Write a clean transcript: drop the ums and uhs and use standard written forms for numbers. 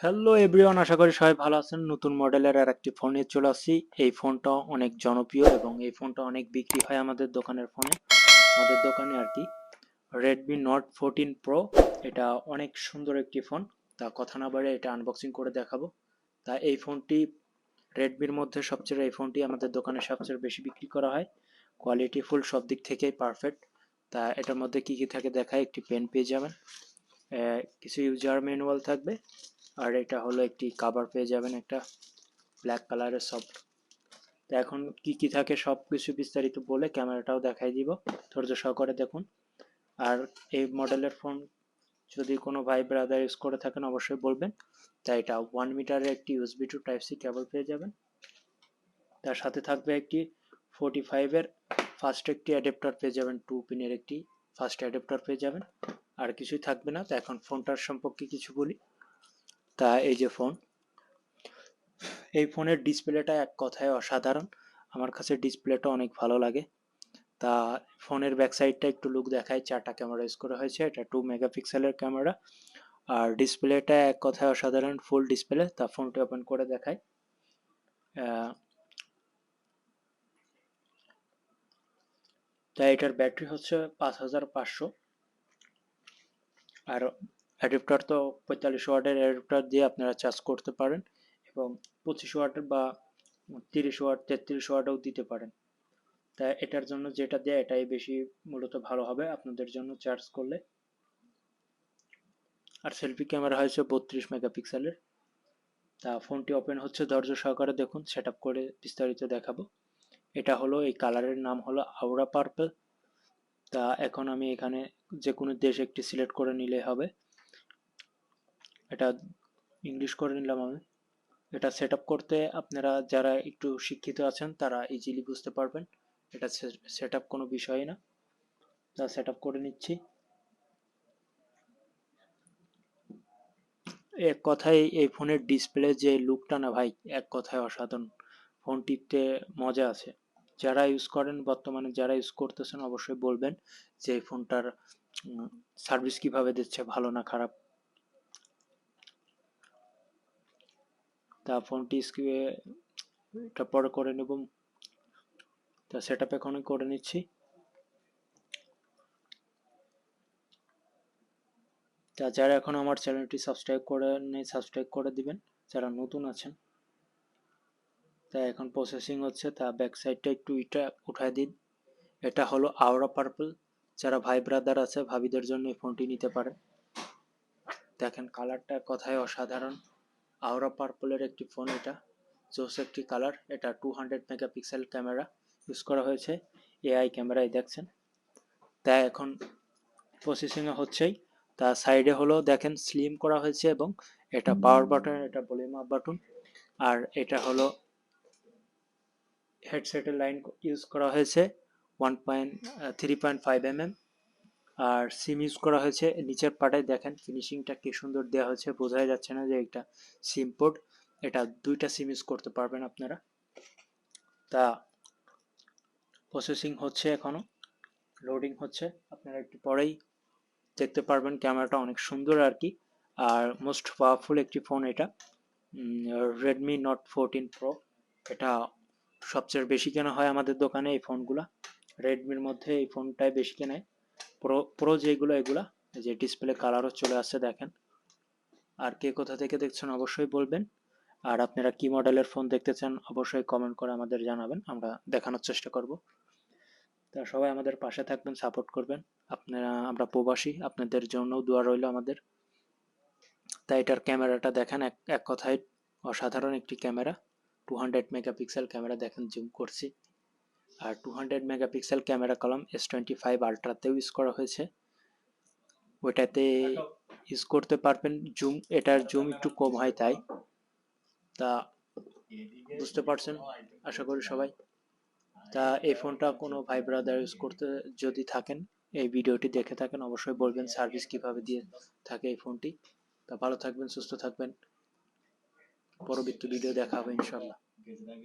Hello everyone, আশা করি সবাই ভালো আছেন। নতুন মডেলের আর একটি ফোন নিয়ে চলে আসছি। এই ফোনটা অনেক জনপ্রিয় এবং এই ফোনটা অনেক বিক্রি হয় আমাদের দোকানে আর কি। রেডমি নোট 14 প্রো, এটা অনেক সুন্দর একটি ফোন। তা কথা না বাড়ে এটা আনবক্সিং করে দেখাবো। তা এই ফোনটি রেডমির মধ্যে এই ফোনটি আমাদের দোকানে সবচেয়ে বেশি বিক্রি করা হয়। কোয়ালিটি ফুল, সব দিক থেকেই পারফেক্ট। তা এটার মধ্যে কি কি থাকে দেখায়। একটি পেন পেয়ে যাবেন, কিছু ইউজার ম্যানুয়াল থাকবে, আর এটা হলো একটি কভার পেয়ে যাবেন, একটা ব্ল্যাক কালারের সফট। তো এখন কি কি থাকে সব কিছু বিস্তারিত বলে ক্যামেরাটাও দেখাই দিব, ধৈর্য সহকারে দেখুন। আর এই মডেলের ফোন যদি কোনো ভাই ব্রাদার ইউজ করে থাকেন অবশ্যই বলবেন। তাই এটা 1 মিটারের একটি USB to type C cable পেয়ে যাবেন। তার সাথে থাকবে একটি 45-এর ফাস্ট একটি অ্যাডাপ্টার পেয়ে যাবেন, 2 পিনের একটি ফাস্ট অ্যাডাপ্টার পেয়ে যাবেন। আর কিছুই থাকবে না। তো এখন ফোনটার সম্পর্কে কিছু বলি। তা এই যে ফোন, এই ফোনের ডিসপ্লেটা এক কথায় অসাধারণ। আমার কাছে ডিসপ্লেটা অনেক ভালো লাগে। তা ফোনের ব্যাক সাইডটা একটু লুক দেখায়। 4টা ক্যামেরা ইউজ করা হয়েছে, এটা 2 মেগাপিক্সেলের ক্যামেরা। আর ডিসপ্লেটা এক কথায় অসাধারণ, ফুল ডিসপ্লে। তা ফোনটি ওপেন করে দেখায়। তা এটার ব্যাটারি হচ্ছে 5500। আর অ্যাডাপ্টার তো 45 ওয়াটের অ্যাডাপ্টার দিয়ে আপনারা চার্জ করতে পারেন, এবং 25 ওয়াটের বা 30 ওয়াট 33 ওয়াটও দিতে পারেন। তাই এটার জন্য যেটা দেয় এটাই বেশি মূলত ভালো হবে আপনাদের জন্য চার্জ করলে। আর সেলফি ক্যামেরা হয়েছে 32 মেগাপিক্সেলের। তা ফোনটি ওপেন হচ্ছে, ধৈর্য সহকারে দেখুন, সেট আপ করে বিস্তারিত দেখাবো। এটা হলো, এই কালারের নাম হলো আউরা পার্পল। তা এখন আমি এখানে যে কোনো দেশ একটি সিলেক্ট করে নিলে হবে। এটা ইংলিশ করে নিলাম আমি। এটা সেট আপ করতে আপনারা যারা একটু শিক্ষিত আছেন তারা ইজিলি বুঝতে পারবেন। এটা সেট আপ কোনো বিষয় না। তা সেট আপ করে নিচ্ছি। এক কথায় এই ফোনের ডিসপ্লে যে লুকটা না ভাই, এক কথায় অসাধারণ। ফোন টিপতে মজা আছে। যারা ইউজ করেন, বর্তমানে যারা ইউজ করতেছেন অবশ্যই বলবেন যে এই ফোনটার সার্ভিস কিভাবে দিচ্ছে, ভালো না খারাপ। তা ফোনটি এটা পরে করে নেব। তা সেট আপ এখনই করে নিচ্ছি। তা যারা এখন আমার চ্যানেলটি সাবস্ক্রাইব করে নেই, সাবস্ক্রাইব করে দিবেন যারা নতুন আছেন। তা এখন প্রসেসিং হচ্ছে। তা ব্যাক সাইডটা একটু এটা উঠায় দিন। এটা হলো আওরা পার্পল। যারা ভাই ব্রাদার আছে, ভাবিদের জন্য এই ফোনটি নিতে পারেন। দেখেন কালারটা কথায় অসাধারণ। আওরা পার্পলের একটি ফোন এটা, জোস একটি কালার। এটা 200 মেগাপিক্সেল ক্যামেরা ইউজ করা হয়েছে, এআই ক্যামেরায় দেখছেন। তাই এখন প্রসেসিংয়ে হচ্ছেই। তা সাইডে হলো দেখেন স্লিম করা হয়েছে, এবং এটা পাওয়ার বাটন, এটা ভলিউম আপ বাটন। আর এটা হলো হেডসেটের লাইন ইউজ করা হয়েছে 3.5 mm। আর সিম ইউজ করা হয়েছে। নিচের পাটায় দেখেন ফিনিশিংটা কি সুন্দর দেওয়া হয়েছে, বোঝাই যাচ্ছে না যে এটা সিম পোর্ট। এটা 2টা সিম ইউজ করতে পারবেন আপনারা। তা প্রসেসিং হচ্ছে, এখনো লোডিং হচ্ছে, আপনারা একটু পরেই দেখতে পারবেন। ক্যামেরাটা অনেক সুন্দর আর কি। আর মোস্ট পাওয়ারফুল একটি ফোন এটা, রেডমি নোট 14 প্রো। এটা সবচেয়ে বেশি কেনা হয় আমাদের দোকানে এই ফোনগুলা। রেডমির মধ্যে এই ফোনটাই বেশি কেনায়। প্রো যেগুলো, এগুলা যে ডিসপ্লে কালারও চলে আসছে দেখেন। আর কে কোথা থেকে দেখছেন অবশ্যই বলবেন। আর আপনারা কি মডেলের ফোন দেখতে চান অবশ্যই কমেন্ট করে আমাদের জানাবেন, আমরা দেখানোর চেষ্টা করব। তা সবাই আমাদের পাশে থাকবেন, সাপোর্ট করবেন। আমরা প্রবাসী, আপনাদের জন্যও দোয়া রইল আমাদের। তাই এটার ক্যামেরাটা দেখেন, এক কথায় অসাধারণ একটি ক্যামেরা। 200 মেগাপিক্সেল ক্যামেরা, দেখেন জুম করছি। আর 200 মেগাপিক্সেল ক্যামেরা কলম S25 আলট্রাতেও ইউজ করা হয়েছে। ওইটাতে ইউজ করতে পারবেন জুম, এটার জুম একটু কম হয় তাই। তা বুঝতে পারছেন আশা করি সবাই। তা এই ফোনটা কোনো ভাই ব্রাদার ইউজ করতে যদি থাকেন, এই ভিডিওটি দেখে থাকেন, অবশ্যই বলবেন সার্ভিস কিভাবে দিয়ে থাকে এই ফোনটি। তা ভালো থাকবেন, সুস্থ থাকবেন। পরবর্তী ভিডিও দেখা হবে ইনশাল্লাহ।